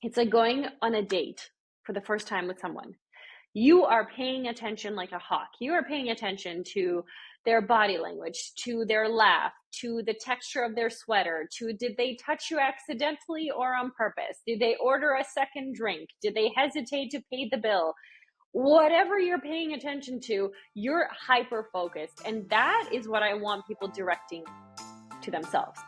It's like going on a date for the first time with someone. You are paying attention like a hawk. You are paying attention to their body language, to their laugh, to the texture of their sweater, to did they touch you accidentally or on purpose? Did they order a second drink? Did they hesitate to pay the bill? Whatever you're paying attention to, you're hyper focused. And that is what I want people directing to themselves.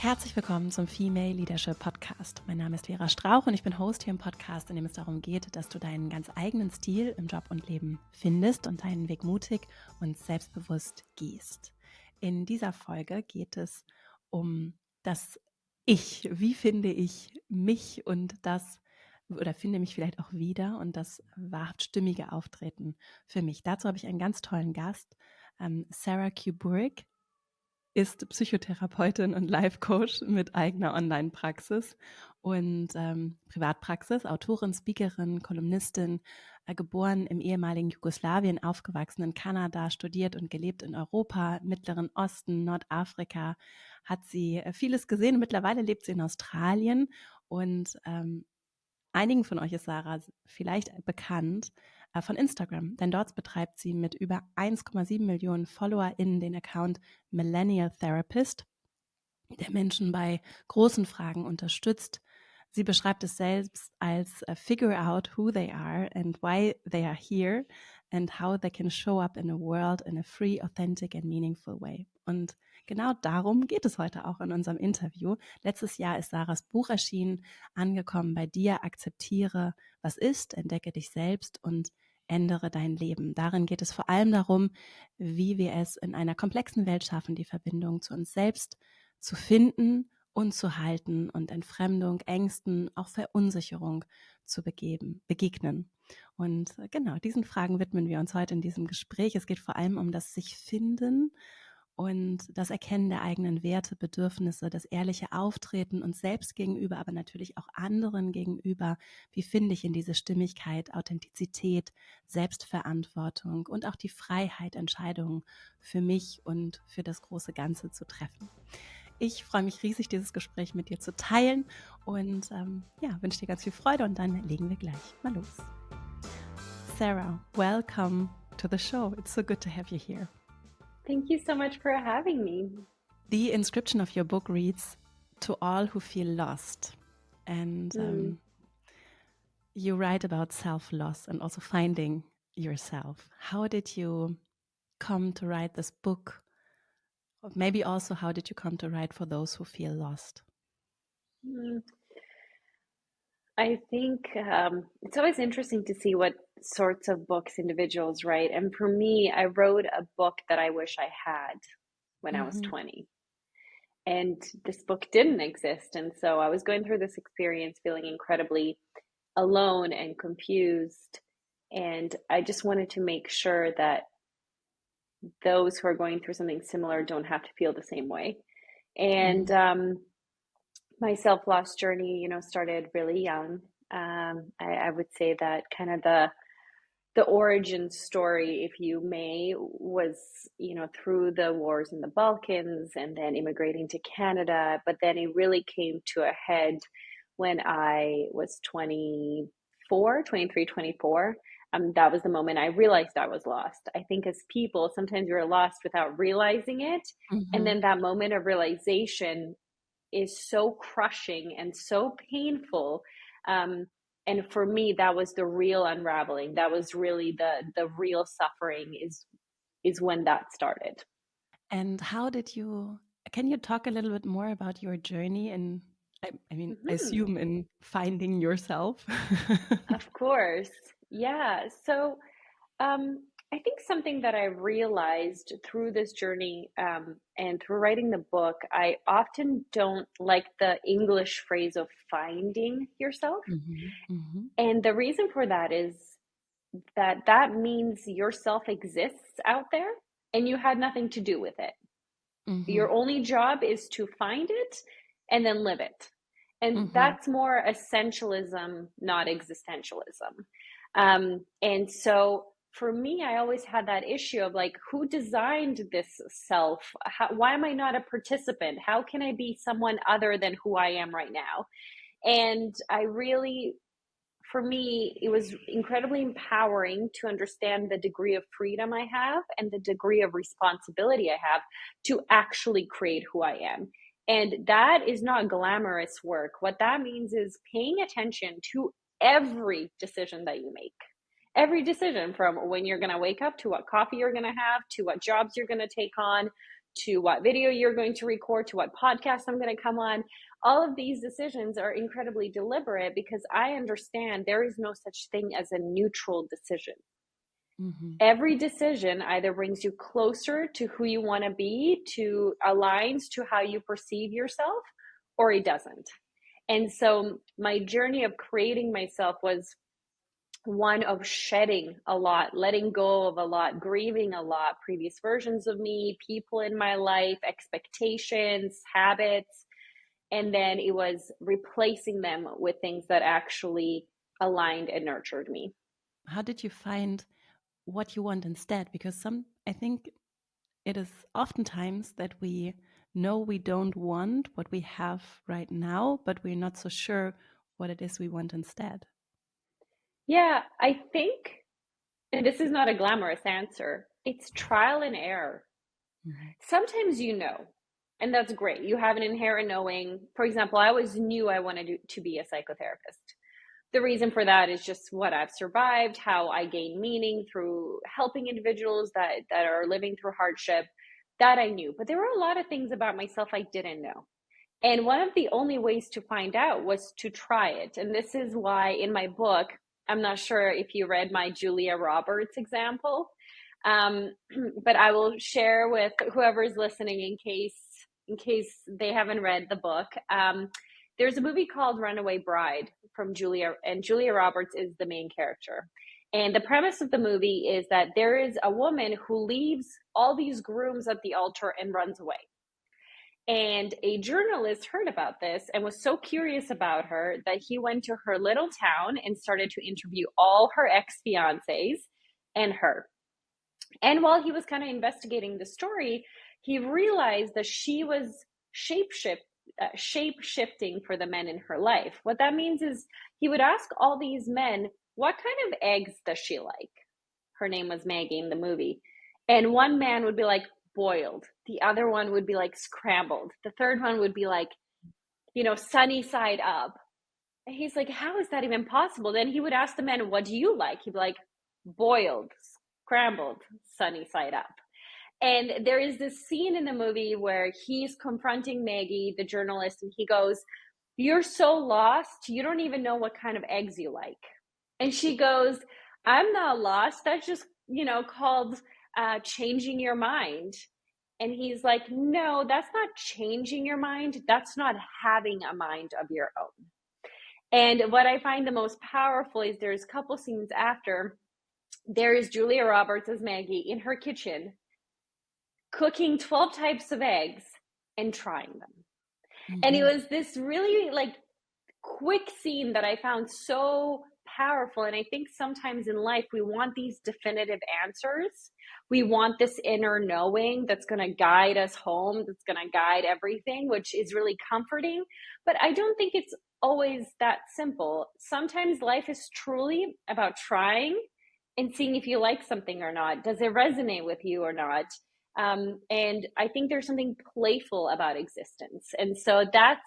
Herzlich willkommen zum Female Leadership Podcast. Mein Name ist Vera Strauch und ich bin Host hier im Podcast, in dem es darum geht, dass du deinen ganz eigenen Stil im Job und Leben findest und deinen Weg mutig und selbstbewusst gehst. In dieser Folge geht es um das Ich. Wie finde ich mich und das, oder finde mich vielleicht auch wieder und das wahrhaft stimmige Auftreten für mich. Dazu habe ich einen ganz tollen Gast, Sara Kuburic. Ist Psychotherapeutin und Life-Coach mit eigener Online-Praxis und Privatpraxis, Autorin, Speakerin, Kolumnistin, geboren im ehemaligen Jugoslawien, aufgewachsen in Kanada, studiert und gelebt in Europa, Mittleren Osten, Nordafrika, hat sie vieles gesehen und mittlerweile lebt sie in Australien und einigen von euch ist Sarah vielleicht bekannt von Instagram, denn dort betreibt sie mit über 1,7 Millionen FollowerInnen den Account Millennial Therapist, der Menschen bei großen Fragen unterstützt. Sie beschreibt es selbst als figure out who they are and why they are here and how they can show up in a world in a free, authentic and meaningful way. Und genau darum geht es heute auch in unserem Interview. Letztes Jahr ist Saras Buch erschienen, Angekommen bei dir, akzeptiere, was ist, entdecke dich selbst und ändere dein Leben. Darin geht es vor allem darum, wie wir es in einer komplexen Welt schaffen, die Verbindung zu uns selbst zu finden und zu halten und Entfremdung, Ängsten, auch Verunsicherung zu begegnen. Und genau, diesen Fragen widmen wir uns heute in diesem Gespräch. Es geht vor allem um das sich finden und das Erkennen der eigenen Werte, Bedürfnisse, das ehrliche Auftreten uns selbst gegenüber, aber natürlich auch anderen gegenüber. Wie finde ich in diese Stimmigkeit, Authentizität, Selbstverantwortung und auch die Freiheit, Entscheidungen für mich und für das große Ganze zu treffen. Ich freue mich riesig, dieses Gespräch mit dir zu teilen und wünsche dir ganz viel Freude und dann legen wir gleich mal los. Sarah, welcome to the show. It's so good to have you here. Thank you so much for having me. The inscription of your book reads, "To all who feel lost." And you write about self-loss and also finding yourself. How did you come to write this book? Or maybe also, how did you come to write for those who feel lost? I think it's always interesting to see what sorts of books individuals write. And for me, I wrote a book that I wish I had when I was 20. And this book didn't exist. And so I was going through this experience feeling incredibly alone and confused. And I just wanted to make sure that those who are going through something similar don't have to feel the same way. And my self-loss journey, started really young. I would say that kind of the origin story, if you may, was, through the wars in the Balkans and then immigrating to Canada. But then it really came to a head when I was 23, 24. That was the moment I realized I was lost. I think as people, sometimes you're lost without realizing it. And then that moment of realization is so crushing and so painful. And for me, that was the real unraveling. That was really the real suffering is when that started. And how did can you talk a little bit more about your journey in, I assume in finding yourself? Of course. Yeah. So I think something that I realized through this journey and through writing the book, I often don't like the English phrase of finding yourself. And the reason for that is that means yourself exists out there and you had nothing to do with it. Your only job is to find it and then live it. And that's more essentialism, not existentialism. And so for me, I always had that issue of like, who designed this self? Why am I not a participant? How can I be someone other than who I am right now? And I really, for me, it was incredibly empowering to understand the degree of freedom I have and the degree of responsibility I have to actually create who I am. And that is not glamorous work. What that means is paying attention to every decision that you make. Every decision, from when you're going to wake up, to what coffee you're going to have, to what jobs you're going to take on, to what video you're going to record, to what podcast I'm going to come on. All of these decisions are incredibly deliberate because I understand there is no such thing as a neutral decision. Mm-hmm. Every decision either brings you closer to who you want to be, to aligns to how you perceive yourself, or it doesn't. And so my journey of creating myself was one of shedding a lot, letting go of a lot, grieving a lot, previous versions of me, people in my life, expectations, habits. And then it was replacing them with things that actually aligned and nurtured me. How did you find what you want instead? Because I think it is oftentimes that we know we don't want what we have right now, but we're not so sure what it is we want instead. Yeah, I think, and this is not a glamorous answer, it's trial and error. Mm-hmm. Sometimes you know, and that's great. You have an inherent knowing. For example, I always knew I wanted to be a psychotherapist. The reason for that is just what I've survived, how I gain meaning through helping individuals that are living through hardship. That I knew. But there were a lot of things about myself I didn't know. And one of the only ways to find out was to try it. And this is why in my book, I'm not sure if you read my Julia Roberts example, um, but I will share with whoever's listening in case they haven't read the book. There's a movie called Runaway Bride from Julia, and Julia Roberts is the main character. And the premise of the movie is that there is a woman who leaves all these grooms at the altar and runs away. And a journalist heard about this and was so curious about her that he went to her little town and started to interview all her ex-fiancés and her. And while he was kind of investigating the story, he realized that she was shape shifting for the men in her life. What that means is he would ask all these men, what kind of eggs does she like? Her name was Maggie in the movie. And one man would be like, boiled. The other one would be like scrambled. The third one would be like, sunny side up. And he's like, how is that even possible? Then he would ask the men, what do you like? He'd be like, boiled, scrambled, sunny side up. And there is this scene in the movie where he's confronting Maggie, the journalist, and he goes, you're so lost, you don't even know what kind of eggs you like. And she goes, I'm not lost. That's just, called changing your mind. And he's like, no, that's not changing your mind. That's not having a mind of your own. And what I find the most powerful is there's a couple scenes after, there is Julia Roberts as Maggie in her kitchen cooking 12 types of eggs and trying them. Mm-hmm. And it was this really quick scene that I found so powerful. And I think sometimes in life, we want these definitive answers. We want this inner knowing that's going to guide us home, that's going to guide everything, which is really comforting. But I don't think it's always that simple. Sometimes life is truly about trying and seeing if you like something or not. Does it resonate with you or not? And I think there's something playful about existence. And so that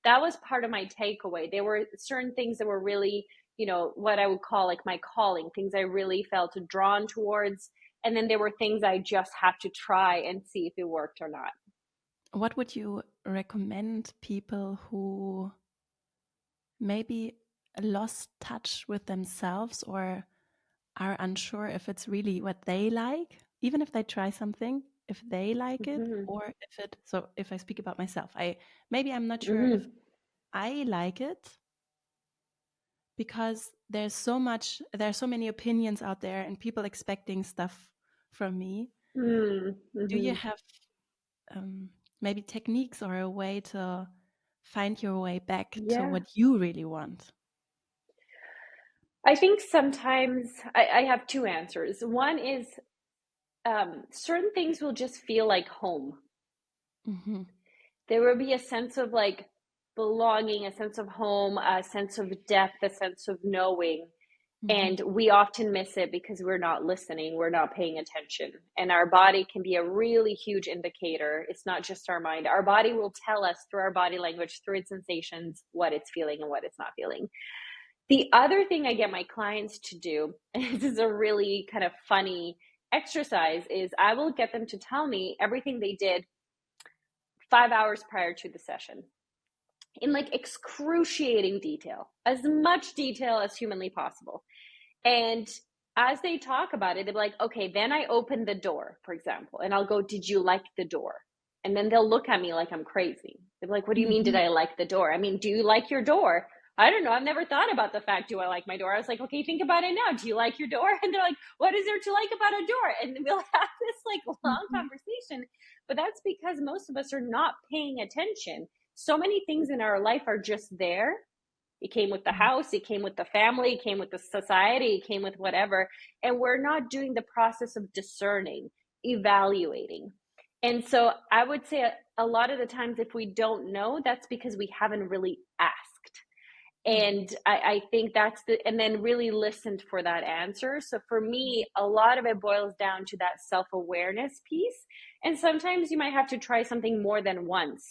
was part of my takeaway. There were certain things that were really, what I would call like my calling, things I really felt drawn towards. And then there were things I just had to try and see if it worked or not. What would you recommend people who maybe lost touch with themselves or are unsure if it's really what they like, even if they try something, if they like it, or if I speak about myself, I'm not sure if I like it, because there's so many opinions out there and people expecting stuff from me. Do you have maybe techniques or a way to find your way back to what you really want? I think sometimes I have two answers. One is certain things will just feel like home. Mm-hmm. There will be a sense of like belonging, a sense of home, a sense of depth, a sense of knowing. Mm-hmm. And we often miss it because we're not listening, we're not paying attention. And our body can be a really huge indicator. It's not just our mind. Our body will tell us through our body language, through its sensations, what it's feeling and what it's not feeling. The other thing I get my clients to do, and this is a really kind of funny exercise, is I will get them to tell me everything they did 5 hours prior to the session in like excruciating detail, as much detail as humanly possible. And as they talk about it, they're like, okay, then I opened the door, for example, and I'll go, did you like the door? And then they'll look at me like I'm crazy. They're like, what do you mean, did Mm-hmm. I like the door? I mean, do you like your door? I don't know. I've never thought about the fact, do I like my door? I was like, okay, think about it now. Do you like your door? And they're like, what is there to like about a door? And we'll have this like long Mm-hmm. conversation. But that's because most of us are not paying attention. So many things in our life are just there. It came with the house, it came with the family, it came with the society, it came with whatever. And we're not doing the process of discerning, evaluating. And so I would say a lot of the times, if we don't know, that's because we haven't really asked. Mm-hmm. And I think that's and then really listened for that answer. So for me, a lot of it boils down to that self awareness piece. And sometimes you might have to try something more than once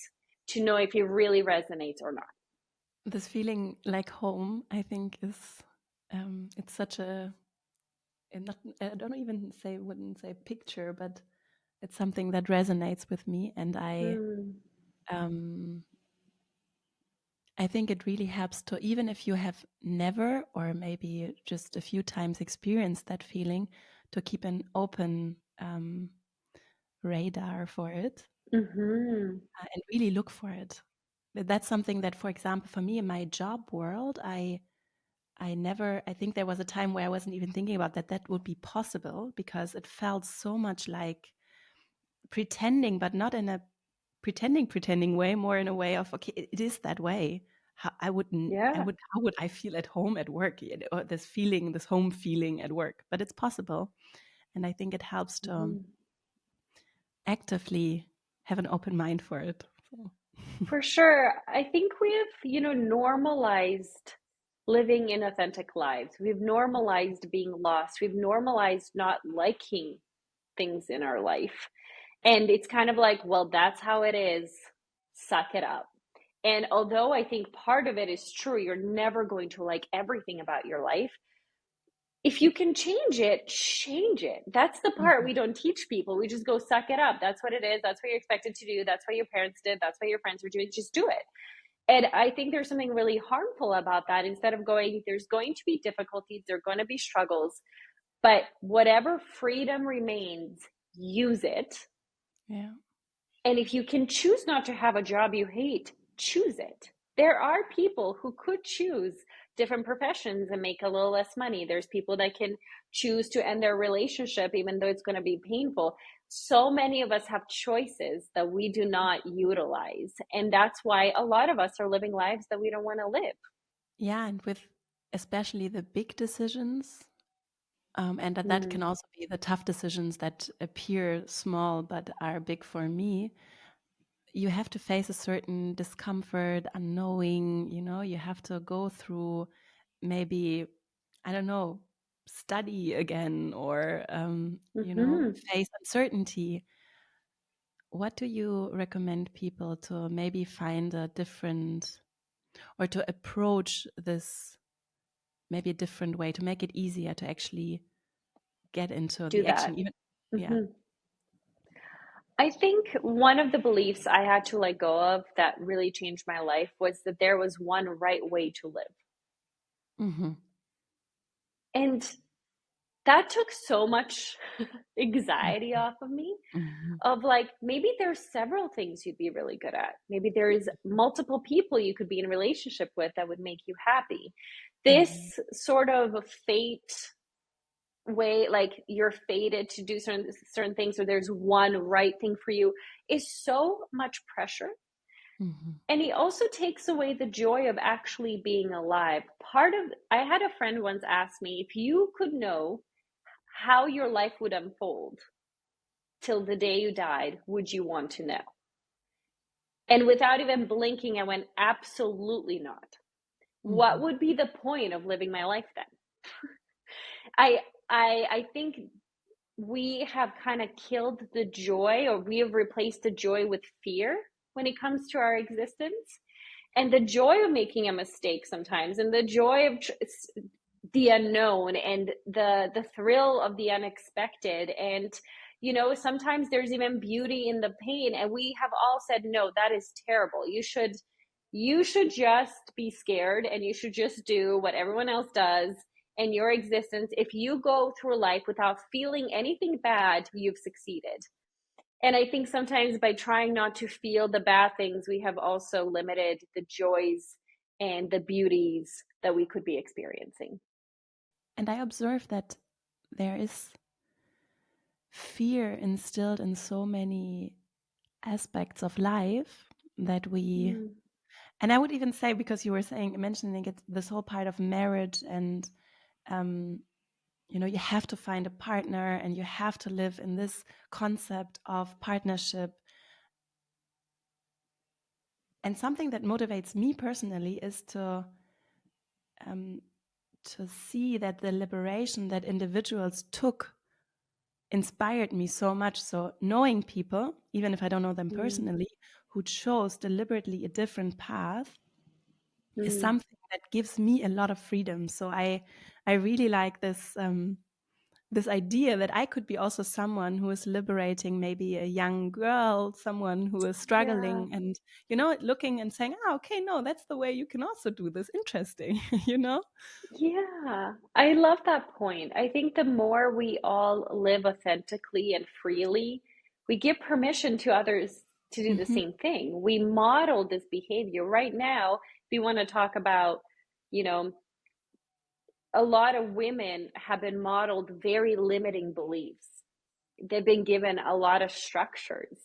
to know if it really resonates or not. This feeling like home, I think, is it's such a not, I don't even say wouldn't say picture, but it's something that resonates with me, and Mm. um, I think it really helps to, even if you have never or maybe just a few times experienced that feeling, to keep an open radar for it Mm-hmm. and really look for it. That's something that, for example, for me in my job world, I never, I think there was a time where I wasn't even thinking about that would be possible, because it felt so much like pretending, but not in a pretending way, more in a way of, okay, it is that way. Yeah. How would I feel at home at work? Or this feeling, this home feeling at work, but it's possible. And I think it helps to Mhm. actively have an open mind for it. So. For sure. I think we've, normalized living inauthentic lives. We've normalized being lost. We've normalized not liking things in our life. And it's kind of like, well, that's how it is. Suck it up. And although I think part of it is true, you're never going to like everything about your life. If you can change it, change it. That's the part Mhm. we don't teach people. We just go suck it up. That's what it is. That's what you're expected to do. That's what your parents did. That's what your friends were doing. Just do it. And I think there's something really harmful about that. Instead of going, there's going to be difficulties, there are going to be struggles, but whatever freedom remains, use it. Yeah. And if you can choose not to have a job you hate, choose it. There are people who could choose different professions and make a little less money. There's people that can choose to end their relationship, even though it's going to be painful. So many of us have choices that we do not utilize. And that's why a lot of us are living lives that we don't want to live. Yeah. And with especially the big decisions, and that can Mm. also be the tough decisions that appear small but are big for me. You have to face a certain discomfort, unknowing, you have to go through, maybe, I don't know, study again, or Mm-hmm. face uncertainty. What do you recommend people to maybe find a different, or to approach this maybe a different way, to make it easier to actually get into Do the that. action, even? Yeah. Mm-hmm. I think one of the beliefs I had to let go of that really changed my life was that there was one right way to live. Hmm. And that took so much anxiety off of me, Hmm. of like, maybe there's several things you'd be really good at. Maybe there's multiple people you could be in a relationship with that would make you happy. Hmm. This sort of fate way, like you're fated to do certain things, or there's one right thing for you, is so much pressure. And he also takes away the joy of actually being alive. I had a friend once ask me, if you could know how your life would unfold till the day you died, would you want to know? And without even blinking, I went, absolutely not. What would be the point of living my life then? I think we have kind of killed the joy, or we have replaced the joy with fear when it comes to our existence. And the joy of making a mistake sometimes, and the joy of the unknown, and the thrill of the unexpected, and sometimes there's even beauty in the pain. And we have all said, no, that is terrible. You should just be scared, and you should just do what everyone else does in your existence. If you go through life without feeling anything bad, you've succeeded. And I think sometimes by trying not to feel the bad things, we have also limited the joys and the beauties that we could be experiencing. And I observe that there is fear instilled in so many aspects of life that we, and I would even say, because you were mentioning it, this whole part of marriage, and you have to find a partner, and you have to live in this concept of partnership. And something that motivates me personally is to see that the liberation that individuals took inspired me so much. So knowing people, even if I don't know them personally, who chose deliberately a different path is something that gives me a lot of freedom. So I really like this this idea that I could be also someone who is liberating maybe a young girl, someone who is struggling, Yeah. and looking and saying, okay, no, that's the way you can also do this. Interesting. Yeah, I love that point. I think the more we all live authentically and freely, we give permission to others to do the Mhm. same thing. We model this behavior. Right now, we want to talk about, you know, a lot of women have been modeled very limiting beliefs. They've been given a lot of structures.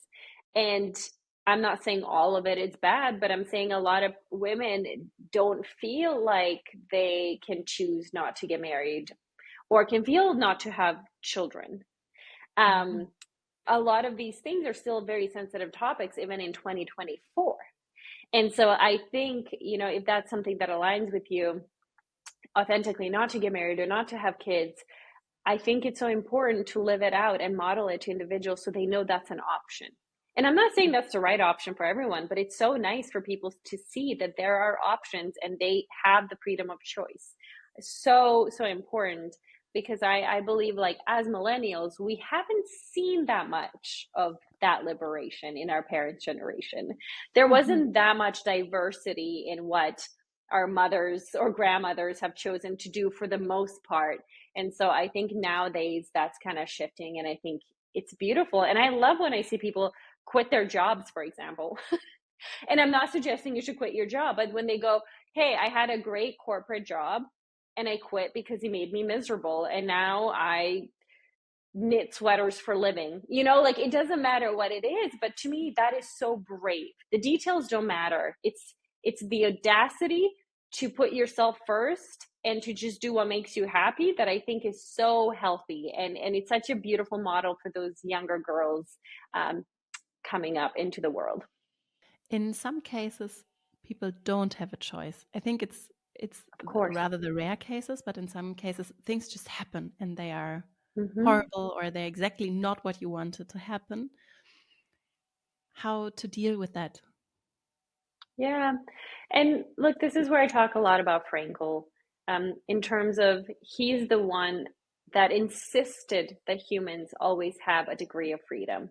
And I'm not saying all of it is bad, but I'm saying a lot of women don't feel like they can choose not to get married, or can feel not to have children. Mhm. A lot of these things are still very sensitive topics, even in 2024. And so I think, if that's something that aligns with you authentically, not to get married or not to have kids, I think it's so important to live it out and model it to individuals so they know that's an option. And I'm not saying that's the right option for everyone, but it's so nice for people to see that there are options and they have the freedom of choice. So, so important, because I believe, like, as millennials, we haven't seen that much of that liberation in our parents' generation. There Mhm. wasn't that much diversity in what our mothers or grandmothers have chosen to do for the most part. And so I think nowadays that's kind of shifting, and I think it's beautiful. And I love when I see people quit their jobs, for example. And I'm not suggesting you should quit your job, but when they go, hey, I had a great corporate job and I quit because he made me miserable, and now I knit sweaters for living. Like, it doesn't matter what it is, but to me that is so brave. The details don't matter. It's the audacity to put yourself first and to just do what makes you happy that I think is so healthy, and it's such a beautiful model for those younger girls coming up into the world. In some cases, people don't have a choice. I think it's Of course. rather the rare cases, but in some cases, things just happen and they are Mm-hmm. horrible, or they're exactly not what you wanted to happen. How to deal with that? Yeah. And look, this is where I talk a lot about Frankl, in terms of he's the one that insisted that humans always have a degree of freedom,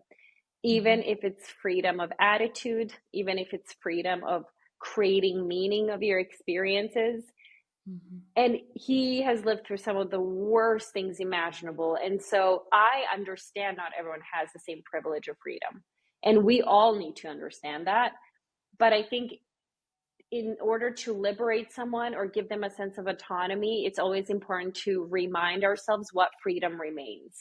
even Mhm. if it's freedom of attitude, even if it's freedom of creating meaning of your experiences. Mhm. And he has lived through some of the worst things imaginable. And so I understand not everyone has the same privilege of freedom. And we all need to understand that. But I think in order to liberate someone or give them a sense of autonomy, it's always important to remind ourselves what freedom remains.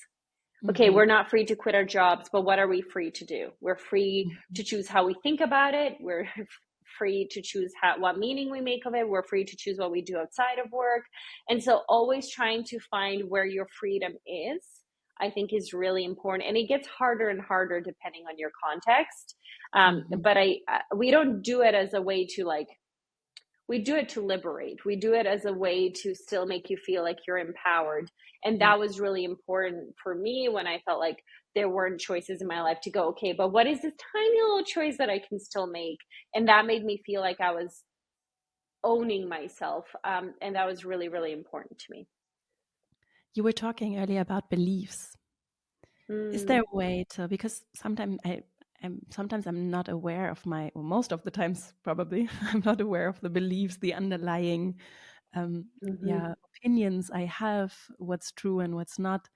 Okay, Mm-hmm. we're not free to quit our jobs, but what are we free to do? We're free to choose how we think about it. We're free to choose what meaning we make of it. We're free to choose what we do outside of work. And so always trying to find where your freedom is, I think, is really important. And it gets harder and harder depending on your context. Mm-hmm. But we don't do it as a way to like, we do it to liberate. We do it as a way to still make you feel like you're empowered. And Yeah. that was really important for me when I felt like there weren't choices in my life to go, okay, but what is this tiny little choice that I can still make? And that made me feel like I was owning myself. And that was really, really important to me. You were talking earlier about beliefs. Is there Mm, a way to, because sometimes I'm not aware of or most of the times probably, I'm not aware of the beliefs, the underlying mm-hmm, opinions I have, what's true and what's not.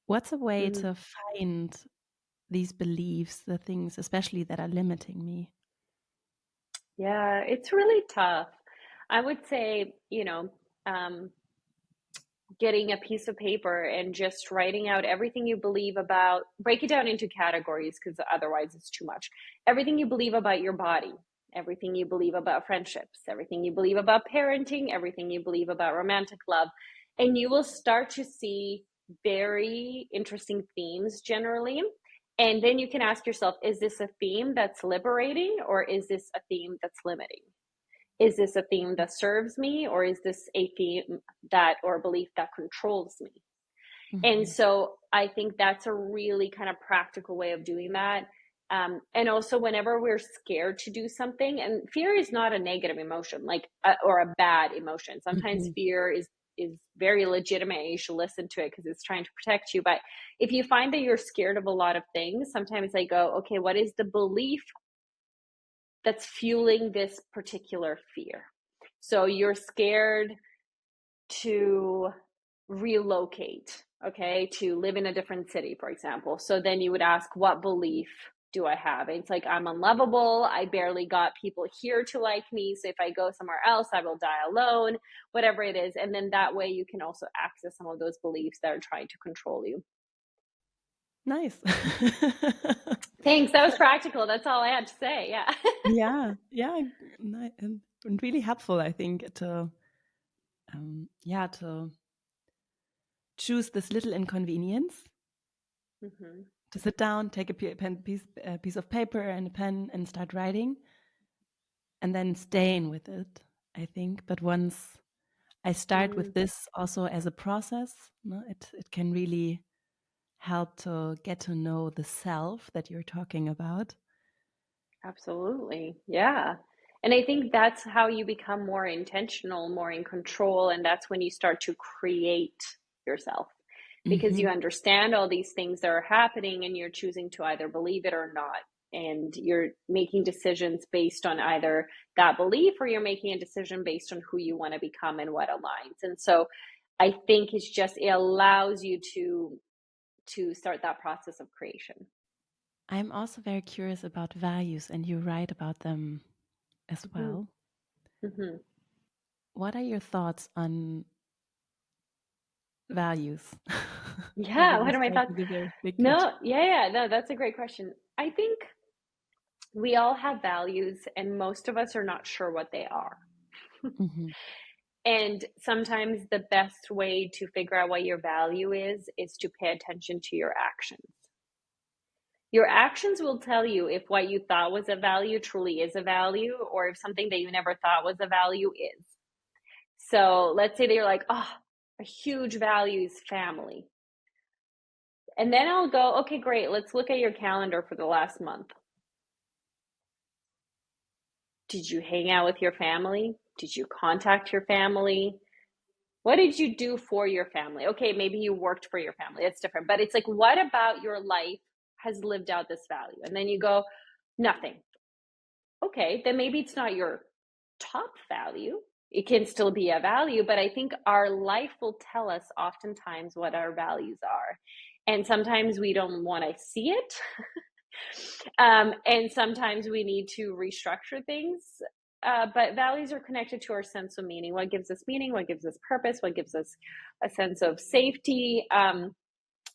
What's a way mm-hmm. to find these beliefs, the things especially that are limiting me? Yeah, it's really tough. I would say, getting a piece of paper and just writing out everything you believe about, break it down into categories because otherwise it's too much. Everything you believe about your body, everything you believe about friendships, everything you believe about parenting, everything you believe about romantic love. And you will start to see very interesting themes generally. And then you can ask yourself, is this a theme that's liberating or is this a theme that's limiting? Is this a theme that serves me or is this a theme that or belief that controls me? And Mm-hmm. so I think that's a really kind of practical way of doing that. And also whenever we're scared to do something, and fear is not a negative emotion, like or a bad emotion. Sometimes Mm-hmm. fear is very legitimate and you should listen to it because it's trying to protect you. But if you find that you're scared of a lot of things, sometimes I go, okay, what is the belief that's fueling this particular fear? So you're scared to relocate, okay, to live in a different city, for example. So then you would ask, what belief do I have? It's like, I'm unlovable. I barely got people here to like me. So if I go somewhere else, I will die alone, whatever it is. And then that way you can also access some of those beliefs that are trying to control you. Nice. Thanks. That was practical. That's all I had to say. Yeah. Yeah, yeah, and really helpful, I think, to choose this little inconvenience, Mm-hmm. to sit down, take a piece of paper and a pen and start writing, and then staying with it, I think. But once I start with Mm, this also as a process, no, it can really help to get to know the self that you're talking about. absolutely. Yeah. And I think that's how you become more intentional, more in control. And that's when you start to create yourself because you Hmm. understand all these things that are happening and you're choosing to either believe it or not. And you're making decisions based on either that belief or you're making a decision based on who you want to become and what aligns. And so I think it allows you to start that process of creation. I'm also very curious about values, and you write about them as Hmm. well. Hmm. What are your thoughts on values? Yeah, Probably what are my start thoughts? with a very big question. No, yeah, no, that's a great question. I think we all have values, and most of us are not sure what they are. Hmm. And sometimes the best way to figure out what your value is to pay attention to your actions. Your actions will tell you if what you thought was a value truly is a value, or if something that you never thought was a value is. So let's say that you're like, oh, a huge value is family. And then I'll go, okay, great, let's look at your calendar for the last month. Did you hang out with your family? Did you contact your family? What did you do for your family? Okay, maybe you worked for your family. That's different. But it's like, what about your life has lived out this value? And then you go, nothing. Okay, then maybe it's not your top value. It can still be a value, but I think our life will tell us oftentimes what our values are. And sometimes we don't want to see it. And sometimes we need to restructure things. But values are connected to our sense of meaning. What gives us meaning? What gives us purpose? What gives us a sense of safety?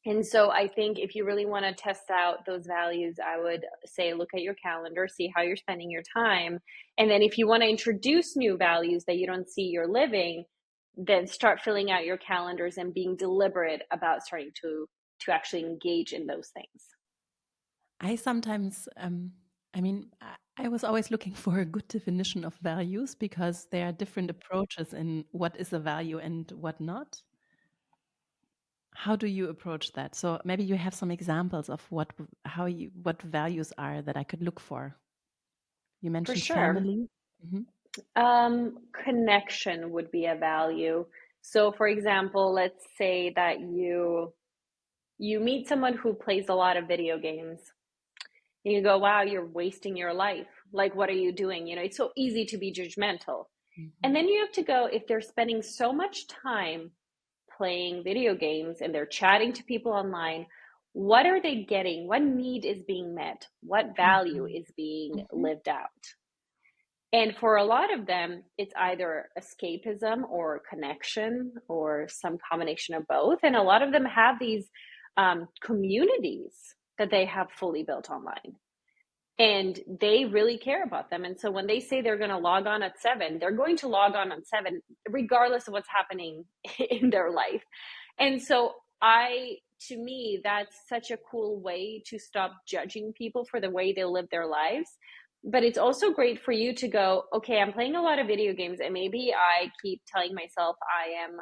And so I think if you really want to test out those values, I would say look at your calendar, see how you're spending your time. And then if you want to introduce new values that you don't see you're living, then start filling out your calendars and being deliberate about starting to actually engage in those things. I sometimes, I mean, I was always looking for a good definition of values because there are different approaches in what is a value and what not. How do you approach that? So maybe you have some examples of what values are that I could look for. You For mentioned sure. family. Hmm. Connection would be a value. So for example, let's say that you meet someone who plays a lot of video games. And you go, wow, you're wasting your life. Like, what are you doing? It's so easy to be judgmental. And Hmm. then you have to go, if they're spending so much time playing video games and they're chatting to people online, what are they getting? What need is being met? What value Hmm. is being Hmm. lived out? And for a lot of them, it's either escapism or connection or some combination of both. And a lot of them have these communities that they have fully built online. And they really care about them. And so when they say they're going to log on at 7, they're going to log on at 7, regardless of what's happening in their life. And so to me, that's such a cool way to stop judging people for the way they live their lives. But it's also great for you to go, okay, I'm playing a lot of video games and maybe I keep telling myself I am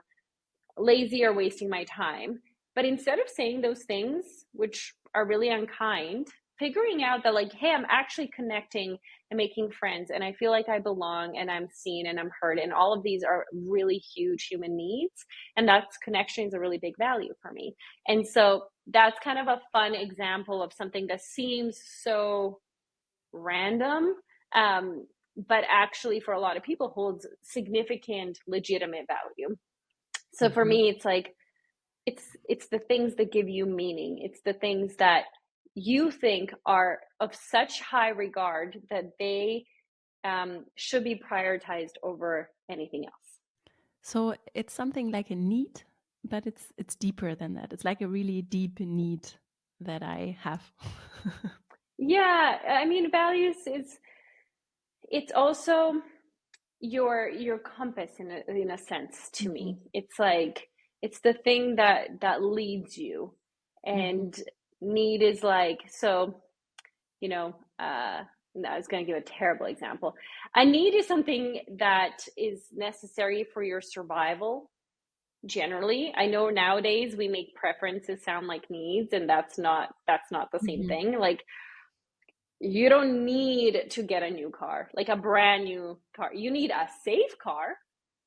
lazy or wasting my time. But instead of saying those things, which are really unkind, figuring out that, like, hey, I'm actually connecting and making friends, and I feel like I belong and I'm seen and I'm heard. And all of these are really huge human needs. And that's connection is a really big value for me. And so that's kind of a fun example of something that seems so random. But actually, for a lot of people, holds significant, legitimate value. So for Hmm. me, it's like it's the things that give you meaning. It's the things that you think are of such high regard that they should be prioritized over anything else. So it's something like a need, but it's deeper than that. It's like a really deep need that I have. Yeah, I mean, values is it's also your compass in a sense to Hmm. me. It's like it's the thing that leads you, Hmm. and need is like so. you know, no, I was going to give a terrible example. A need is something that is necessary for your survival. Generally, I know nowadays we make preferences sound like needs, and that's not the same Hmm. thing. Like, you don't need to get a new car, like a brand new car. You need a safe car,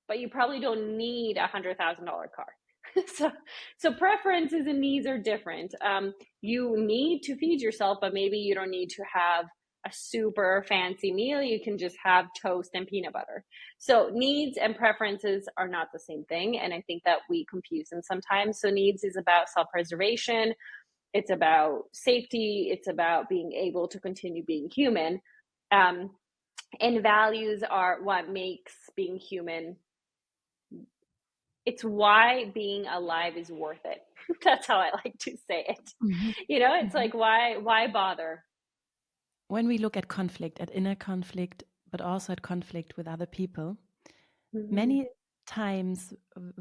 but you probably don't need $100,000 car. so so preferences and needs are different. You need to feed yourself, but maybe you don't need to have a super fancy meal. You can just have toast and peanut butter. So needs and preferences are not the same thing, and I think that we confuse them sometimes. So needs is about self-preservation, it's about safety, it's about being able to continue being human. um, and values are what makes being human, it's why being alive is worth it. That's how I like to say it. Hmm. It's Hmm. like, why bother? When we look at conflict, at inner conflict, but also at conflict with other people, Mm-hmm. many times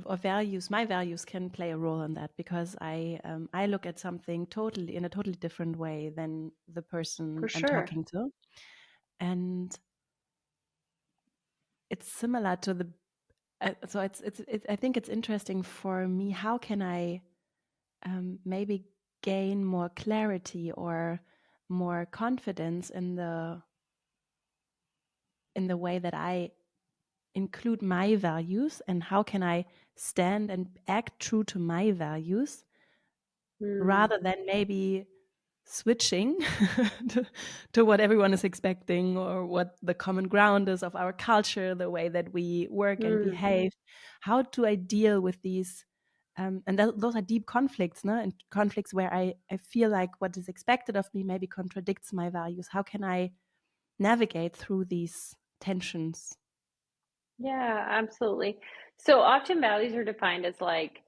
or values, my values can play a role in that because I look at something totally in a totally different way than the For person I'm sure. talking to, and it's similar to the. So I think it's interesting for me. How can I maybe gain more clarity or more confidence in the way that I include my values, and how can I stand and act true to my values Mm, rather than maybe switching to, to what everyone is expecting or what the common ground is of our culture, the way that we work and mm. behave. How do I deal with these? And those are deep conflicts, no? And conflicts where I feel like what is expected of me maybe contradicts my values. How can I navigate through these tensions? Yeah, absolutely. So often values are defined as like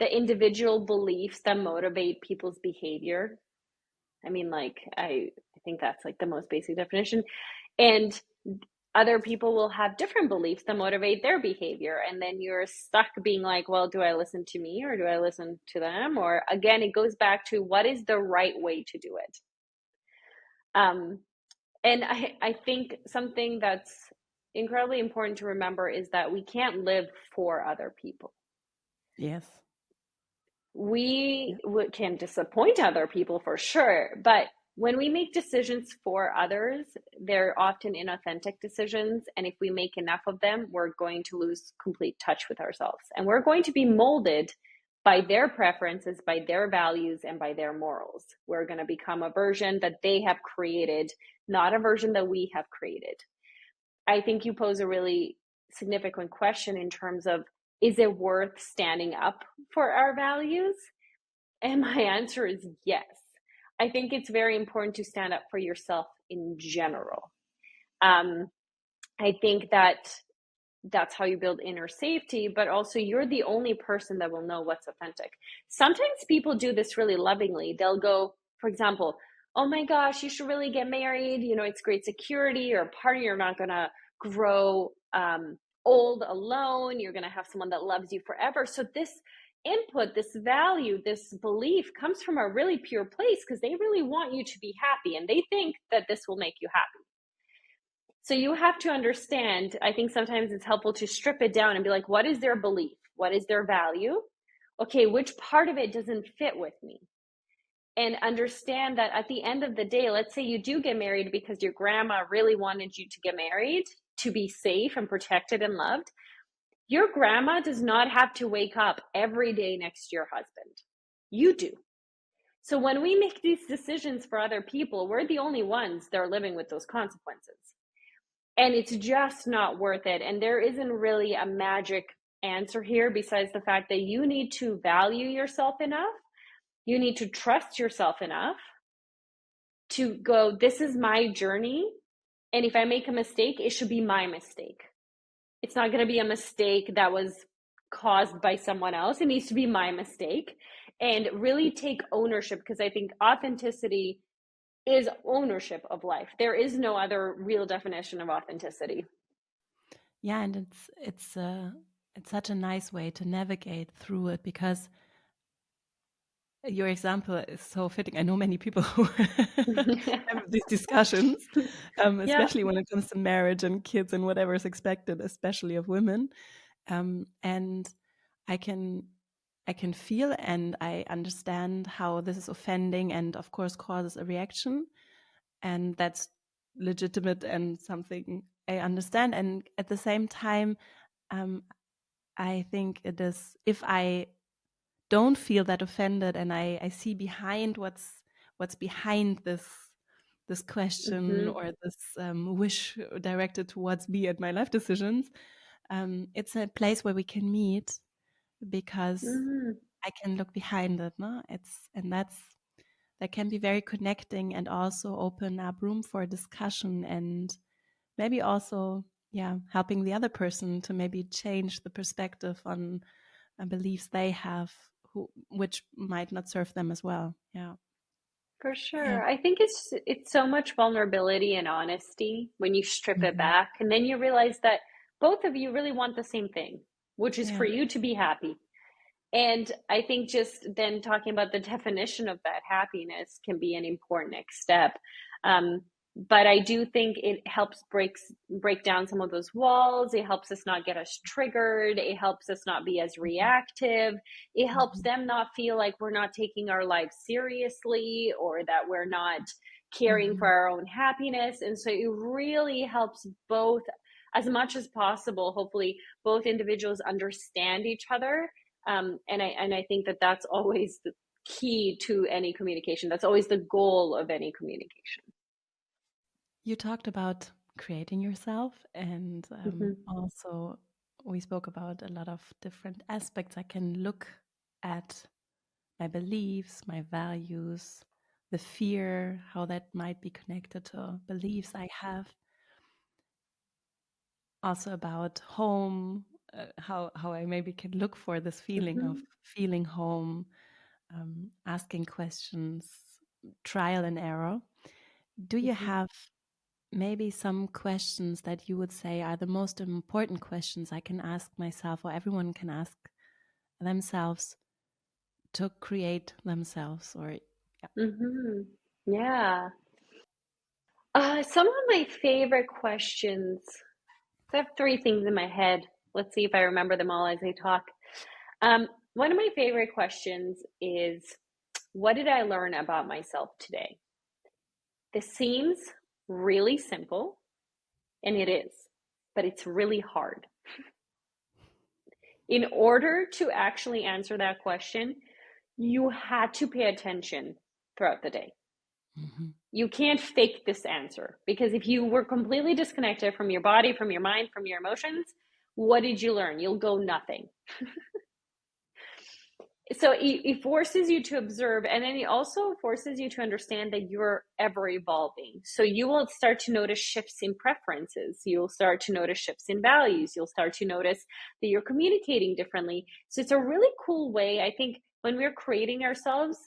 the individual beliefs that motivate people's behavior. I mean, like, I think that's like the most basic definition. And other people will have different beliefs that motivate their behavior. And then you're stuck being like, well, do I listen to me or do I listen to them? Or again, it goes back to what is the right way to do it? And I think something that's incredibly important to remember is that we can't live for other people. Yes. We can disappoint other people for sure, but when we make decisions for others, they're often inauthentic decisions. And if we make enough of them, we're going to lose complete touch with ourselves. And we're going to be molded by their preferences, by their values, and by their morals. We're going to become a version that they have created, not a version that we have created. I think you pose a really significant question in terms of, is it worth standing up for our values? And my answer is yes. I think it's very important to stand up for yourself in general. I think that that's how you build inner safety, but also you're the only person that will know what's authentic. Sometimes people do this really lovingly. They'll go, for example, oh my gosh, you should really get married. You know, it's great security, or partner, you're not going to grow old alone. You're going to have someone that loves you forever. So this input, this value, this belief comes from a really pure place because they really want you to be happy and they think that this will make you happy. So you have to understand, I think sometimes it's helpful to strip it down and be like, what is their belief? What is their value? Okay, which part of it doesn't fit with me? And understand that at the end of the day, let's say you do get married because your grandma really wanted you to get married to be safe and protected and loved. Your grandma does not have to wake up every day next to your husband. You do. So when we make these decisions for other people, we're the only ones that are living with those consequences. And it's just not worth it. And there isn't really a magic answer here besides the fact that you need to value yourself enough. You need to trust yourself enough to go, this is my journey. And if I make a mistake, it should be my mistake. It's not going to be a mistake that was caused by someone else. It needs to be my mistake. And really take ownership, because I think authenticity is ownership of life. There is no other real definition of authenticity. Yeah, and it's such a nice way to navigate through it, because your example is so fitting. I know many people who have these discussions, Yeah. especially when it comes to marriage and kids and whatever is expected, especially of women. And I can feel and I understand how this is offending and of course causes a reaction, and that's legitimate and something I understand. And at the same time, I think it is, if I don't feel that offended and I see behind what's behind this question or this wish directed towards me and my life decisions, it's a place where we can meet, because I can look behind it. No, that can be very connecting and also open up room for discussion, and maybe also, yeah, helping the other person to maybe change the perspective on beliefs they have, which might not serve them as well. Yeah. For Yeah. sure. I think it's so much vulnerability and honesty when you strip it Mm-hmm. back, and then you realize that both of you really want the same thing, which is for Yeah. you to be happy. And I think just then talking about the definition of that happiness can be an important next step. But I do think it helps break down some of those walls. It helps us not get us triggered. It helps us not be as reactive. It helps them not feel like we're not taking our lives seriously, or that we're not caring for our own happiness. And so it really helps both, as much as possible, hopefully both individuals understand each other. And I think that that's always the key to any communication. That's always the goal of any communication. You talked about creating yourself, and also we spoke about a lot of different aspects. I can look at my beliefs, my values, the fear, how that might be connected to beliefs I have. Also about home, how I maybe can look for this feeling of Mhm. feeling home, asking questions, trial and error. Do you Mhm. have maybe some questions that you would say are the most important questions I can ask myself, or everyone can ask themselves to create themselves? Or yeah. Mhm. Yeah. Some of my favorite questions. So I have three things in my head. Let's see if I remember them all as I talk. One of my favorite questions is, what did I learn about myself today? This seems really simple, and it is, but it's really hard. In order to actually answer that question, you had to pay attention throughout the day. Mhm. You can't fake this answer, because if you were completely disconnected from your body, from your mind, from your emotions, what did you learn? You'll go nothing. So it forces you to observe, and then it also forces you to understand that you're ever evolving. So you will start to notice shifts in preferences. You'll start to notice shifts in values. You'll start to notice that you're communicating differently. So it's a really cool way. I think when we're creating ourselves,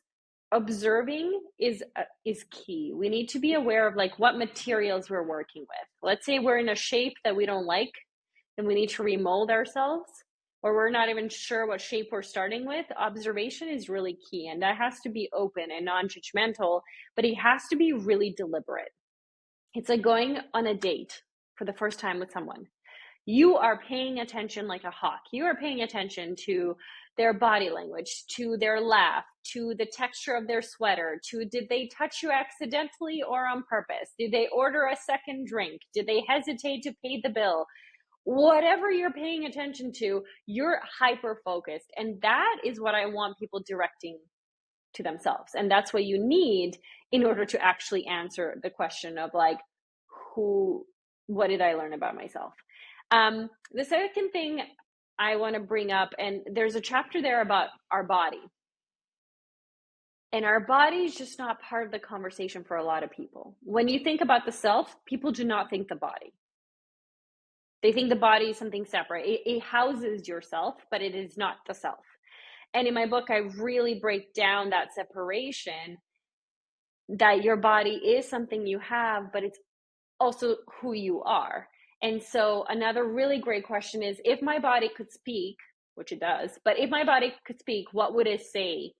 observing is key. We need to be aware of like what materials we're working with. Let's say we're in a shape that we don't like, and we need to remold ourselves, or we're not even sure what shape we're starting with. Observation is really key, and that has to be open and non-judgmental, but it has to be really deliberate. It's like going on a date for the first time with someone. You are paying attention like a hawk. You are paying attention to their body language, to their laugh, to the texture of their sweater, to did they touch you accidentally or on purpose? Did they order a second drink? Did they hesitate to pay the bill? Whatever you're paying attention to, you're hyper focused. And that is what I want people directing to themselves. And that's what you need in order to actually answer the question of like, what did I learn about myself? The second thing I want to bring up, and there's a chapter there about our body. And our body is just not part of the conversation for a lot of people. When you think about the self, people do not think the body. They think the body is something separate. It houses yourself, but it is not the self. And in my book, I really break down that separation, that your body is something you have, but it's also who you are. And so another really great question is, if my body could speak, which it does, but if my body could speak, what would it say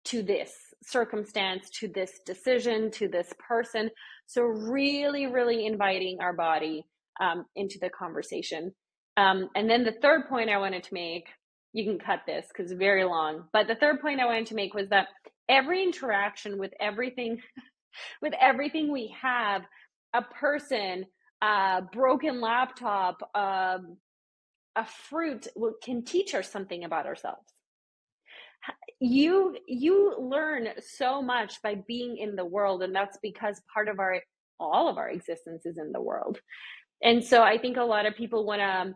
to this circumstance, to this decision, to this person? So really, really inviting our body into the conversation. And then the third point I wanted to make, you can cut this because it's very long, but the third point I wanted to make was that every interaction with everything we have, a person, a broken laptop, a fruit can teach us something about ourselves. You learn so much by being in the world, and that's because part of all of our existence is in the world. And so I think a lot of people want to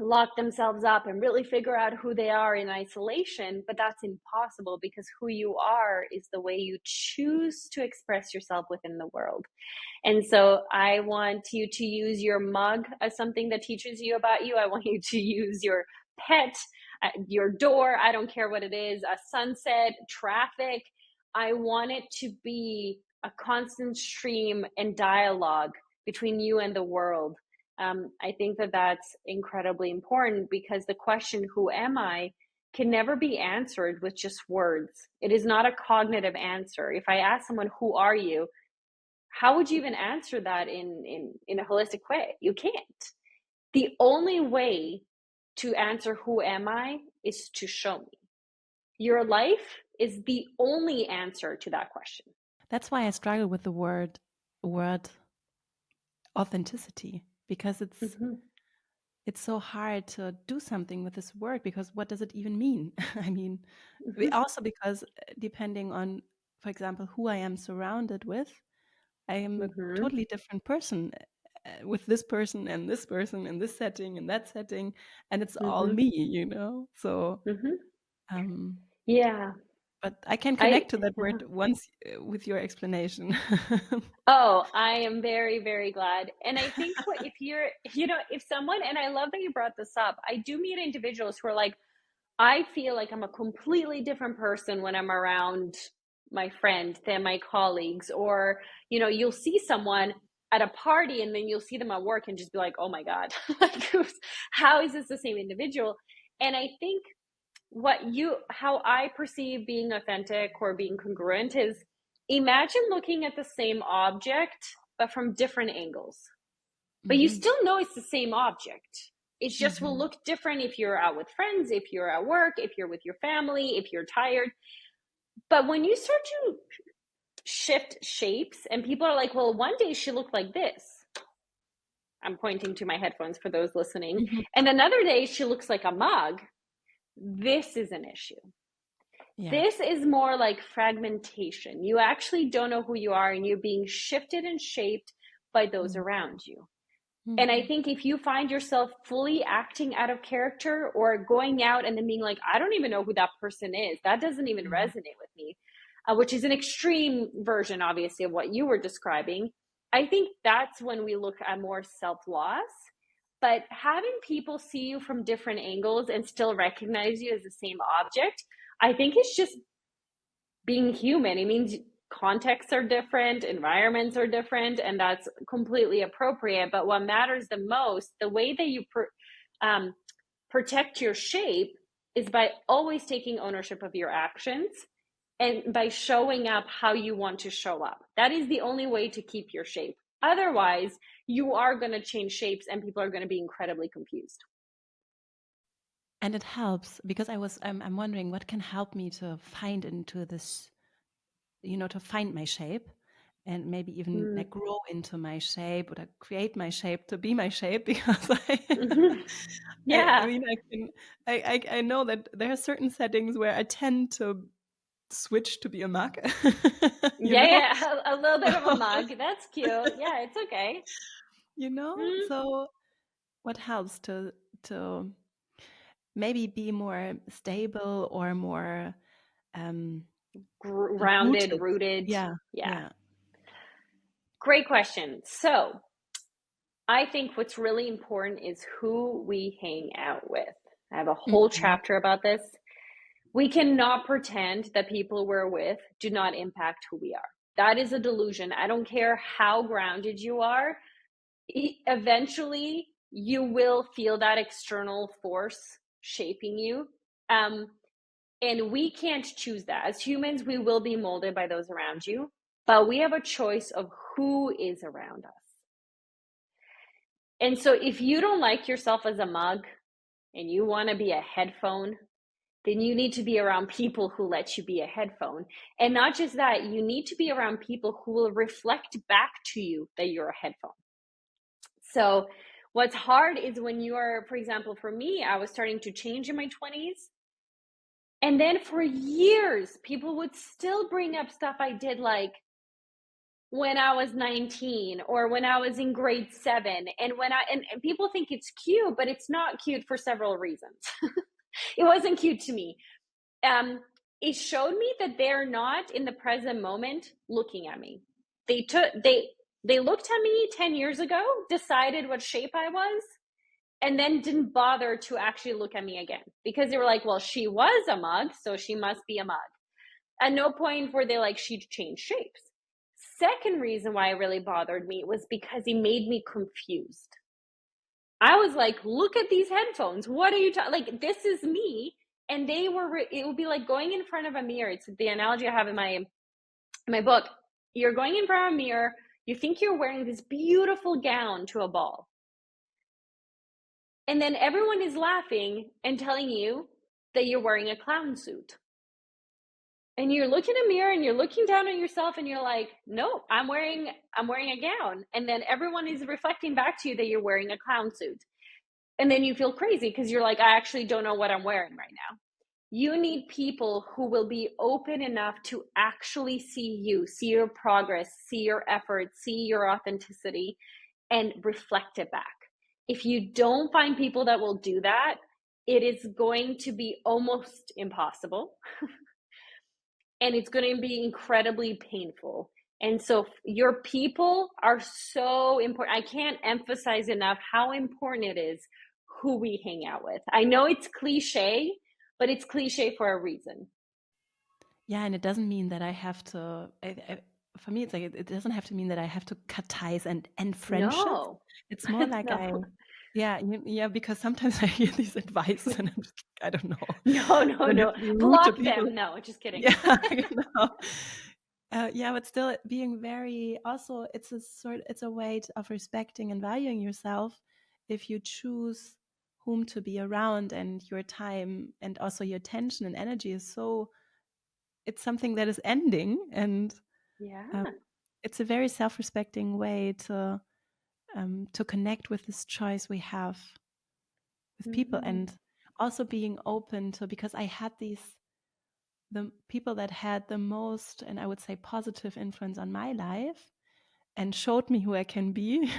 lock themselves up and really figure out who they are in isolation, but that's impossible, because who you are is the way you choose to express yourself within the world. And so I want you to use your mug as something that teaches you about you. I want you to use your pet, your door, I don't care what it is, a sunset, traffic. I want it to be a constant stream and dialogue between you and the world. I think that that's incredibly important, because the question, who am I, can never be answered with just words. It is not a cognitive answer. If I ask someone, who are you? How would you even answer that in a holistic way? You can't. The only way to answer who am I is to show me. Your life is the only answer to that question. That's why I struggle with the word authenticity, because Mm-hmm. it's so hard to do something with this word, because what does it even mean? I mean, Mm-hmm. also because depending on, for example, who I am surrounded with, I am a Mm-hmm. totally different person with this person and this person in this setting and that setting, and it's all Mm-hmm. me, you know? So, Mm-hmm. um, Yeah. but I can I connect to that word once with your explanation. Oh, I am very, very glad. And I think if you're, if someone, and I love that you brought this up, I do meet individuals who are like, I feel like I'm a completely different person when I'm around my friend than my colleagues. Or, you'll see someone at a party and then you'll see them at work and just be like, oh my God, like, how is this the same individual? And I think how I perceive being authentic or being congruent is, imagine looking at the same object, but from different angles. But you Mm-hmm. still know it's the same object. It just will Mm-hmm. look different if you're out with friends, if you're at work, if you're with your family, if you're tired. But when you start to shift shapes and people are like, well, one day she looked like this. I'm pointing to my headphones for those listening. Mm-hmm. And another day she looks like a mug. This is an issue. Yeah. This is more like fragmentation. You actually don't know who you are and you're being shifted and shaped by those around you. And I Mm-hmm. think if you find yourself fully acting out of character or going out and then being like, I don't even know who that person is, that doesn't even resonate with me, which is an extreme version, obviously, of what you were describing. I think that's when we look at more self-loss. But having people see you from different angles and still recognize you as the same object, I think it's just being human. It means contexts are different, environments are different, and that's completely appropriate. But what matters the most, the way that you protect your shape, is by always taking ownership of your actions and by showing up how you want to show up. That is the only way to keep your shape. Otherwise, you are going to change shapes and people are going to be incredibly confused. And it helps because I'm wondering what can help me to find into this, to find my shape and maybe even like grow into my shape or to create my shape to be my shape because I Yeah. mean, I know that there are certain settings where I tend to switch to be a mug, you Yeah, know? yeah, a little bit of a mug. That's cute. Yeah, it's okay. So what helps to maybe be more stable or more Rounded, rooted? rooted. Yeah, Yeah. yeah. Great question. So, I think what's really important is who we hang out with. I have a whole Mhm. chapter about this. We cannot pretend that people we're with do not impact who we are. That is a delusion. I don't care how grounded you are. Eventually, you will feel that external force shaping you. And we can't choose that. As humans, we will be molded by those around you, but we have a choice of who is around us. And so if you don't like yourself as a mug and you want to be a headphone, then you need to be around people who let you be a headphone. And not just that, you need to be around people who will reflect back to you that you're a headphone. So what's hard is when you are, for example, for me, I was starting to change in my 20s. And then for years, people would still bring up stuff I did like when I was 19 or when I was in grade 7. And people think it's cute, but it's not cute for several reasons. It wasn't cute to me. It showed me that they're not in the present moment looking at me. They looked at me 10 years ago, decided what shape I was, and then didn't bother to actually look at me again because they were like, well, she was a mug, so she must be a mug. At no point were they like, she'd changed shapes. Second reason why it really bothered me was because it made me confused. I was like, look at these headphones. What are you talking? Like, this is me. And it would be like going in front of a mirror. It's the analogy I have in my book. You're going in front of a mirror. You think you're wearing this beautiful gown to a ball. And then everyone is laughing and telling you that you're wearing a clown suit. And you're looking in a mirror and you're looking down on yourself and you're like, no, I'm wearing a gown. And then everyone is reflecting back to you that you're wearing a clown suit. And then you feel crazy because you're like, I actually don't know what I'm wearing right now. You need people who will be open enough to actually see you, see your progress, see your efforts, see your authenticity, and reflect it back. If you don't find people that will do that, it is going to be almost impossible and it's going to be incredibly painful. And so your people are so important. I can't emphasize enough how important it is who we hang out with. I know it's cliche, but it's cliche for a reason. Yeah, and it doesn't mean that I have to. For me, it's like it doesn't have to mean that I have to cut ties and end friendships. No. It's more like No. yeah, because sometimes I hear these advices and I'm just, I don't know. No, I don't have no. to be rude to Block people. them. No, just kidding. Yeah, yeah, but still being very, also it's a way of respecting and valuing yourself if you choose whom to be around, and your time and also your attention and energy is so, it's something that is ending, and Yeah. it's a very self-respecting way to connect with this choice we have with people, and also being open to, because I had the people that had the most, and I would say positive influence on my life and showed me who I can be,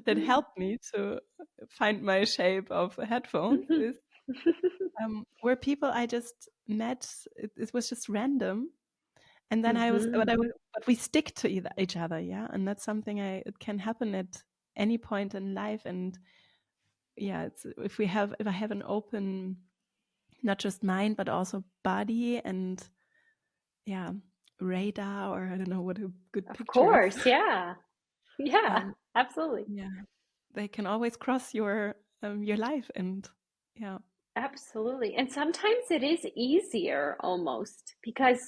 that helped me to find my shape of a headphone, is were people I just met. It was just random. And then but we stick to each other. Yeah. And that's something it can happen at any point in life. And yeah, if I have an open, not just mind, but also body and yeah, radar, or I don't know what a good Of picture is. course. Yeah. Yeah, absolutely. Yeah, they can always cross your life, and yeah, Absolutely. And sometimes it is easier almost because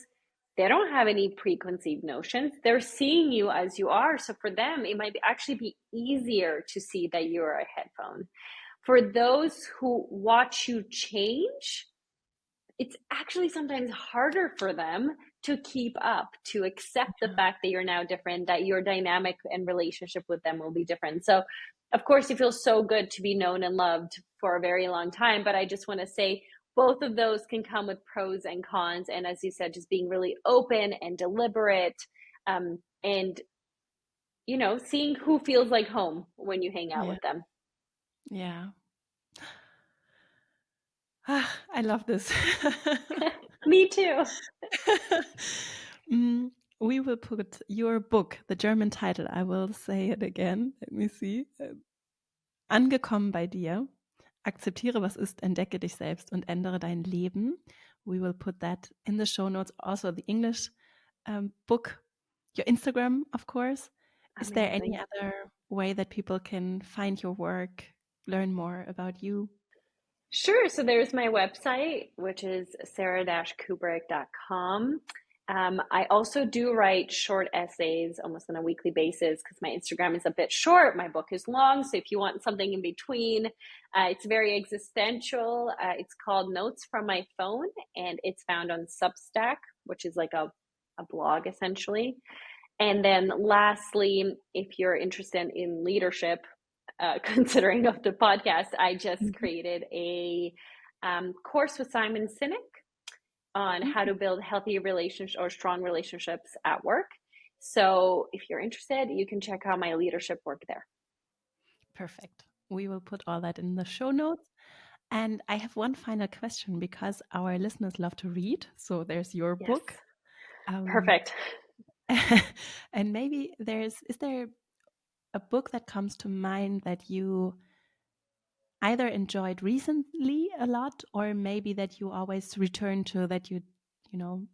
they don't have any preconceived notions. They're seeing you as you are. So for them, it might actually be easier to see that you're a headphone. For those who watch you change, it's actually sometimes harder for them to keep up, to accept the fact that you're now different, that your dynamic and relationship with them will be different. So, of course, it feels so good to be known and loved for a very long time. But I just want to say both of those can come with pros and cons. And as you said, just being really open and deliberate, and, seeing who feels like home when you hang out yeah, with them. yeah. I love this. Me too. We will put your book, the German title, I will say it again. Let me see. Angekommen bei dir. Akzeptiere, was ist, entdecke dich selbst und ändere dein Leben. We will put that in the show notes. Also the English book, your Instagram, of course. Is there any Amazing. other way that people can find your work, learn more about you? Sure. So there's my website, which is sarah-kuburic.com. I also do write short essays almost on a weekly basis because my Instagram is a bit short. My book is long. So if you want something in between, it's very existential. It's called Notes from My Phone, and it's found on Substack, which is like a blog essentially. And then lastly, if you're interested in leadership, considering of the podcast, I just created a course with Simon Sinek on how to build healthy relationships or strong relationships at work. So if you're interested, you can check out my leadership work there. Perfect. We will put all that in the show notes. And I have one final question, because our listeners love to read. So there's your book. Perfect. And maybe is there a book that comes to mind that you either enjoyed recently a lot, or maybe that you always return to, that you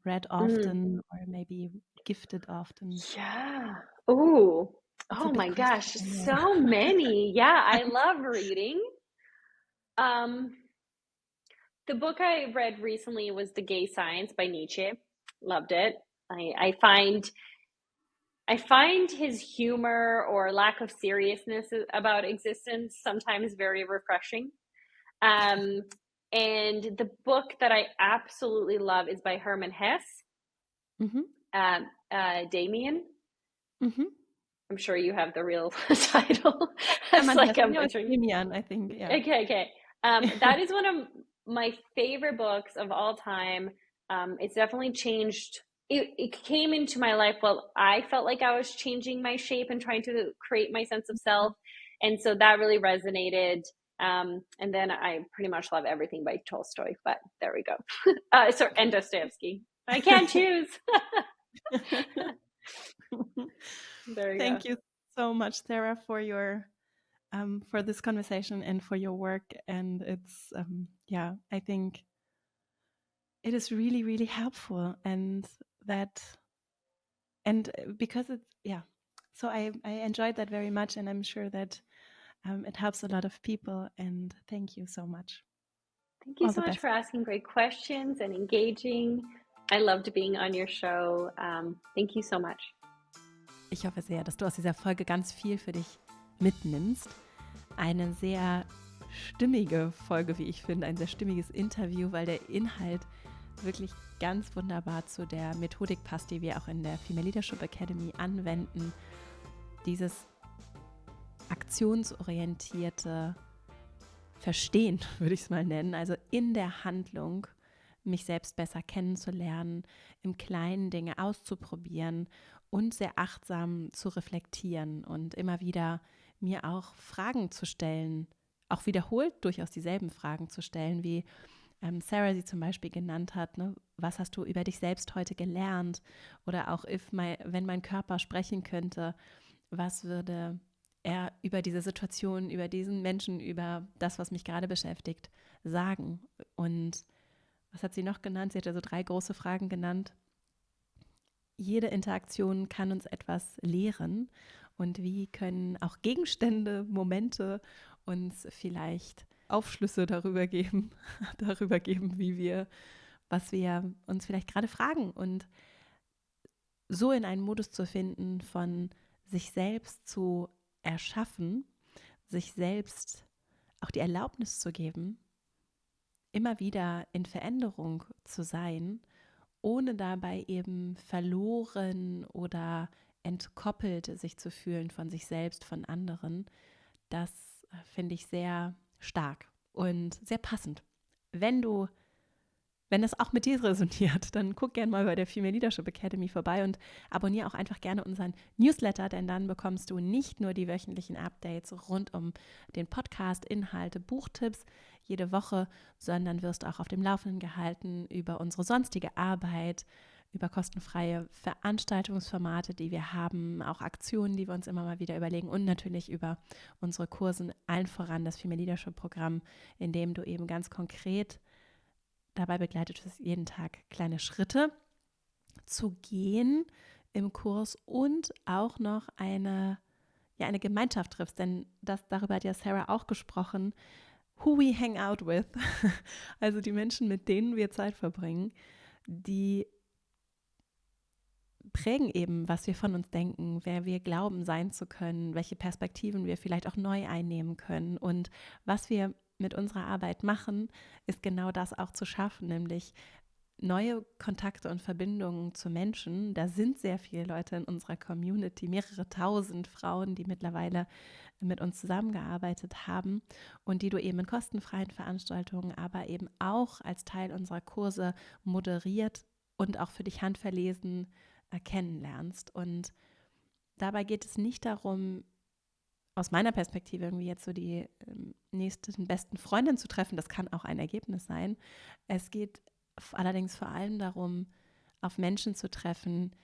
read often, or maybe gifted often? Yeah. Ooh. It's a Oh big my question, gosh, I know. so many. Yeah, I love reading. The book I read recently was The Gay Science by Nietzsche. Loved it. I find his humor or lack of seriousness about existence sometimes very refreshing. Um, and the book that I absolutely love is by Hermann Hesse, Damien. I'm sure you have the real title. It's Hermann like Hesse, I'm it's butchering. Damian, I think. Yeah. Okay. That is one of my favorite books of all time. It's definitely changed. It came into my life while I felt like I was changing my shape and trying to create my sense of self. And so that really resonated. And then I pretty much love everything by Tolstoy, but there we go. And Dostoevsky. I can't choose. There you Thank go. you so much, Sarah, for this conversation and for your work. And it's I think it is really, really helpful, and because it's So I enjoyed that very much, and I'm sure that it helps a lot of people. And thank you so much. Thank you All so the much best. for asking great questions and engaging. I loved being on your show. Thank you so much. Ich hoffe sehr, dass du aus dieser Folge ganz viel für dich mitnimmst. Eine sehr stimmige Folge, wie ich finde, ein sehr stimmiges Interview, weil der Inhalt wirklich ganz wunderbar zu der Methodik passt, die wir auch in der Female Leadership Academy anwenden. Dieses aktionsorientierte Verstehen, würde ich es mal nennen, also in der Handlung mich selbst besser kennenzulernen, im Kleinen Dinge auszuprobieren und sehr achtsam zu reflektieren und immer wieder mir auch Fragen zu stellen, auch wiederholt durchaus dieselben Fragen zu stellen, wie Sarah sie zum Beispiel genannt hat, ne? Was hast du über dich selbst heute gelernt? Oder auch, wenn mein Körper sprechen könnte, was würde er über diese Situation, über diesen Menschen, über das, was mich gerade beschäftigt, sagen? Und was hat sie noch genannt? Sie hat also 3 große Fragen genannt. Jede Interaktion kann uns etwas lehren. Und wie können auch Gegenstände, Momente uns vielleicht Aufschlüsse darüber geben, was wir uns vielleicht gerade fragen, und so in einen Modus zu finden, von sich selbst zu erschaffen, sich selbst auch die Erlaubnis zu geben, immer wieder in Veränderung zu sein, ohne dabei eben verloren oder entkoppelt sich zu fühlen von sich selbst, von anderen. Das finde ich sehr stark und sehr passend. Wenn das auch mit dir resoniert, dann guck gerne mal bei der Female Leadership Academy vorbei und abonniere auch einfach gerne unseren Newsletter, denn dann bekommst du nicht nur die wöchentlichen Updates rund um den Podcast, Inhalte, Buchtipps jede Woche, sondern wirst auch auf dem Laufenden gehalten über unsere sonstige Arbeit, über kostenfreie Veranstaltungsformate, die wir haben, auch Aktionen, die wir uns immer mal wieder überlegen, und natürlich über unsere Kurse, allen voran das Female Leadership Programm, in dem du eben ganz konkret dabei begleitet wirst, jeden Tag kleine Schritte zu gehen im Kurs und auch noch eine Gemeinschaft triffst, denn darüber hat ja Sarah auch gesprochen, who we hang out with, also die Menschen, mit denen wir Zeit verbringen, die prägen eben, was wir von uns denken, wer wir glauben sein zu können, welche Perspektiven wir vielleicht auch neu einnehmen können, und was wir mit unserer Arbeit machen, ist genau das auch zu schaffen, nämlich neue Kontakte und Verbindungen zu Menschen. Da sind sehr viele Leute in unserer Community, mehrere tausend Frauen, die mittlerweile mit uns zusammengearbeitet haben und die du eben in kostenfreien Veranstaltungen, aber eben auch als Teil unserer Kurse moderiert und auch für dich handverlesen kennenlernst. Und dabei geht es nicht darum, aus meiner Perspektive irgendwie jetzt so die nächsten besten Freundin zu treffen. Das kann auch ein Ergebnis sein. Es geht allerdings vor allem darum, auf Menschen zu treffen,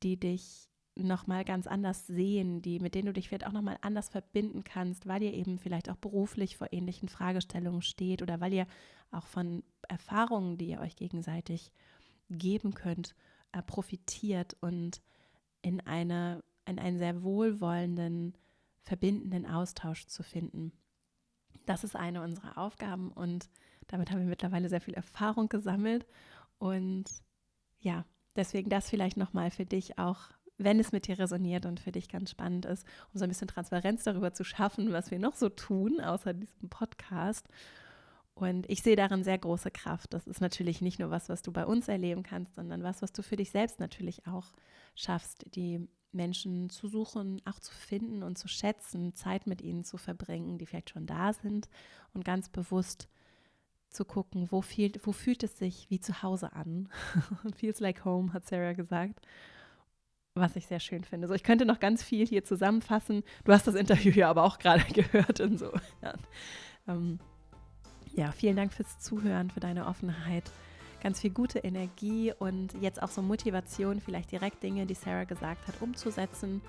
die dich nochmal ganz anders sehen, mit denen du dich vielleicht auch nochmal anders verbinden kannst, weil ihr eben vielleicht auch beruflich vor ähnlichen Fragestellungen steht oder weil ihr auch von Erfahrungen, die ihr euch gegenseitig geben könnt, profitiert und in einen sehr wohlwollenden, verbindenden Austausch zu finden. Das ist eine unserer Aufgaben und damit haben wir mittlerweile sehr viel Erfahrung gesammelt und ja, deswegen das vielleicht nochmal für dich auch, wenn es mit dir resoniert und für dich ganz spannend ist, um so ein bisschen Transparenz darüber zu schaffen, was wir noch so tun, außer diesem Podcast. Und ich sehe darin sehr große Kraft. Das ist natürlich nicht nur was du bei uns erleben kannst, sondern was du für dich selbst natürlich auch schaffst, die Menschen zu suchen, auch zu finden und zu schätzen, Zeit mit ihnen zu verbringen, die vielleicht schon da sind und ganz bewusst zu gucken, wo fühlt es sich wie zu Hause an. Feels like home, hat Sarah gesagt, was ich sehr schön finde. So, ich könnte noch ganz viel hier zusammenfassen. Du hast das Interview ja aber auch gerade gehört und so. Ja, vielen Dank fürs Zuhören, für deine Offenheit. ganz viel gute Energie und jetzt auch so Motivation, vielleicht direkt Dinge, die Sara gesagt hat, umzusetzen.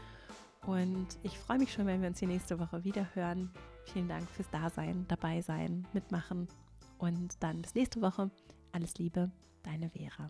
Und ich freue mich schon, wenn wir uns die nächste Woche wieder hören. Vielen Dank fürs Dasein, dabei sein, mitmachen und dann bis nächste Woche. Alles Liebe, deine Vera.